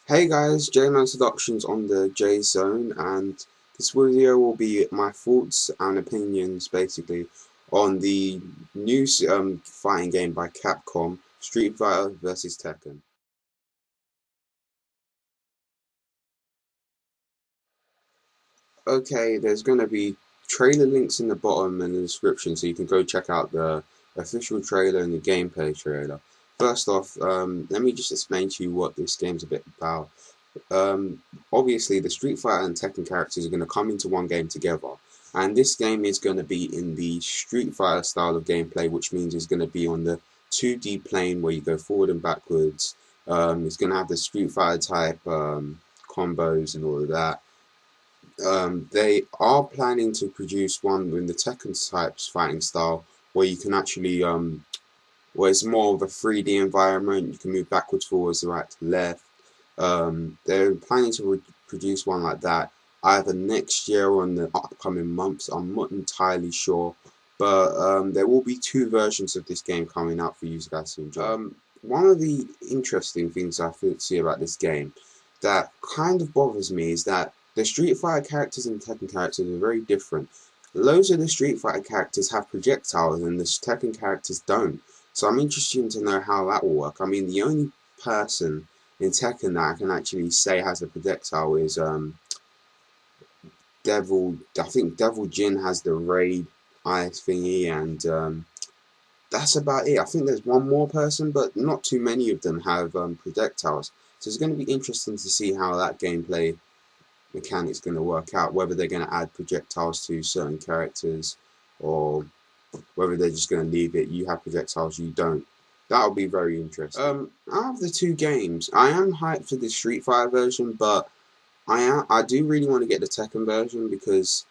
Hey guys, J-Man Seductions on the J Zone, and this video will be my thoughts and opinions basically on the new fighting game by Capcom, Street Fighter vs Tekken. Okay, there's going to be trailer links in the bottom and the description so you can go check out the official trailer and the gameplay trailer. First off, let me just explain to you what this game's a bit about. Obviously, the Street Fighter and Tekken characters are going to come into one game together, and this game is going to be in the Street Fighter style of gameplay, which means it's going to be on the 2D plane where you go forward and backwards. It's going to have the Street Fighter type combos and all of that. They are planning to produce one in the Tekken types fighting style where you can actually where it's more of a 3D environment. You can move backwards, forwards, right to left. They're planning to produce one like that either next year or in the upcoming months. I'm not entirely sure, but there will be two versions of this game coming out for you guys to enjoy. One of the interesting things I see about this game that kind of bothers me is that the Street Fighter characters and Tekken characters are very different. Loads of the Street Fighter characters have projectiles and the Tekken characters don't. So I'm interested to know how that will work. I mean, the only person in Tekken that I can actually say has a projectile is Devil. I think Devil Jin has the raid eye thingy, and that's about it. I think there's one more person, but not too many of them have projectiles. So it's going to be interesting to see how that gameplay mechanic's going to work out. Whether they're going to add projectiles to certain characters, or whether they're just going to leave it. You have projectiles, you don't. That'll be very interesting. Out of the two games, I am hyped for the Street Fighter version, but I do really want to get the Tekken version because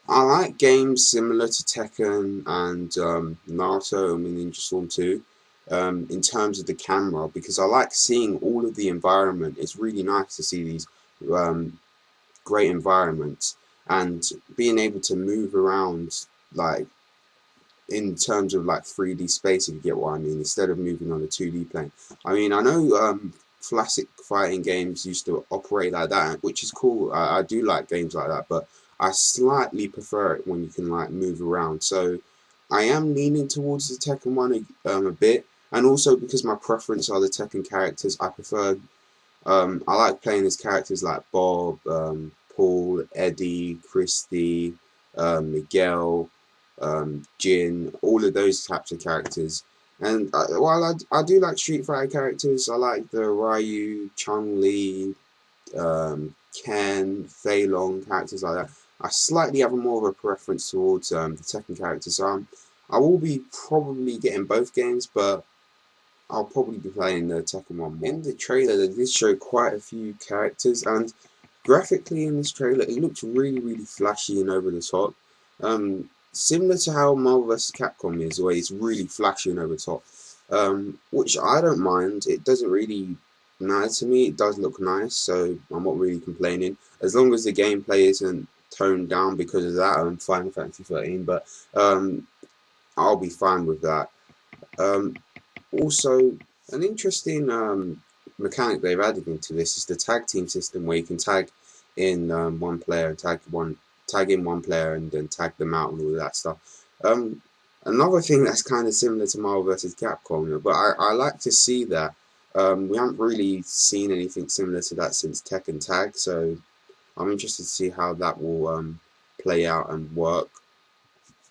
I like games similar to Tekken and Naruto and Ninja Storm 2 in terms of the camera because I like seeing all of the environment. It's really nice to see these um, great environments and being able to move around like in terms of like 3D space, if you get what I mean, instead of moving on a 2D plane. I mean, I know classic fighting games used to operate like that, which is cool. I do like games like that, but I slightly prefer it when you can like move around. So I am leaning towards the Tekken one a bit, and also because my preference are the Tekken characters, I prefer. I like playing as characters like Bob, Paul, Eddie, Christy, Miguel, Jin, all of those types of characters. And while I do like Street Fighter characters, I like the Ryu, Chun Li, Ken, Fei Long characters like that. I slightly have a more of a preference towards the Tekken characters. So I will be probably getting both games, but I'll probably be playing the Tekken one more. In the trailer, they did show quite a few characters, and graphically in this trailer, it looked really, really flashy and over the top. Similar to how Marvel vs. Capcom is, where it's really flashy and over the top. Which I don't mind. It doesn't really matter to me. It does look nice, so I'm not really complaining. As long as the gameplay isn't toned down because of that, I'm fine with Fantasy 13, but I'll be fine with that. Um, Also, an interesting mechanic they've added into this is the tag team system, where you can tag in one player and tag in one player and then tag them out and all that stuff. Another thing that's kind of similar to Marvel vs. Capcom, but I like to see that. We haven't really seen anything similar to that since Tekken Tag, so I'm interested to see how that will play out and work.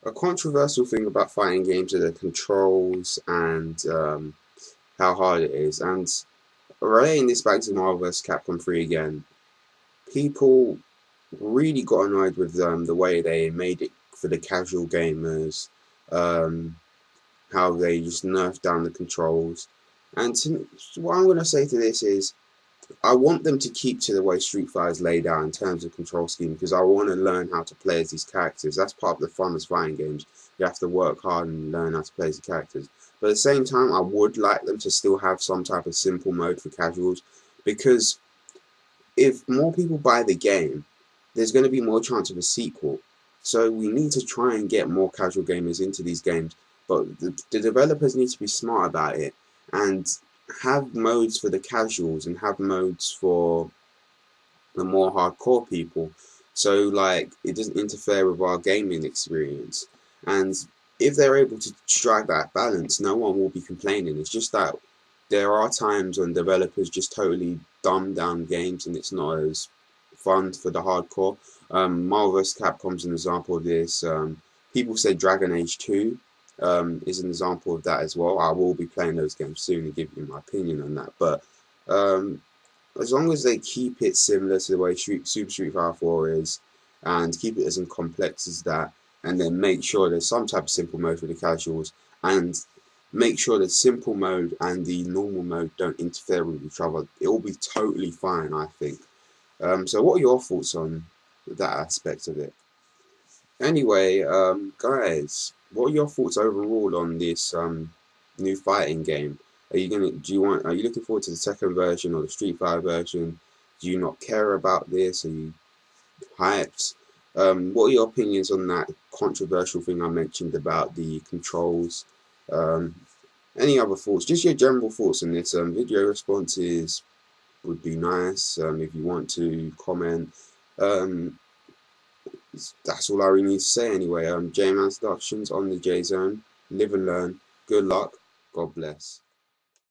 A controversial thing about fighting games are the controls and how hard it is. And relating this back to Marvel vs. Capcom 3 again, people really got annoyed with the way they made it for the casual gamers, um, how they just nerfed down the controls. And what I'm going to say to this is, I want them to keep to the way Street Fighter is laid out in terms of control scheme because I want to learn how to play as these characters. That's part of the fun of fighting games. You have to work hard and learn how to play as the characters. But at the same time, I would like them to still have some type of simple mode for casuals because if more people buy the game, there's going to be more chance of a sequel. So we need to try and get more casual gamers into these games. But the developers need to be smart about it and have modes for the casuals and have modes for the more hardcore people, so like it doesn't interfere with our gaming experience. And if they're able to strike that balance, no one will be complaining. It's just that there are times when developers just totally dumb down games and it's not as fun for the hardcore. Marvel vs. Capcom's an example of this. People say Dragon Age 2 is an example of that as well. I will be playing those games soon and give you my opinion on that. But um, as long as they keep it similar to the way Super Street Fighter 4 is, and keep it as complex as that, and then make sure there's some type of simple mode for the casuals, and make sure the simple mode and the normal mode don't interfere with each other, it will be totally fine, I think. So what are your thoughts on that aspect of it? Anyway, guys, what are your thoughts overall on this new fighting game? Are you looking forward to the second version or the Street Fighter version? Do you not care about this? Are you hyped? What are your opinions on that controversial thing I mentioned about the controls? Um, any other thoughts? Just your general thoughts on this. Video responses would be nice. If you want to comment. Um, that's all I really need to say anyway. J-Man Productions on the J Zone. Live and learn. Good luck. God bless.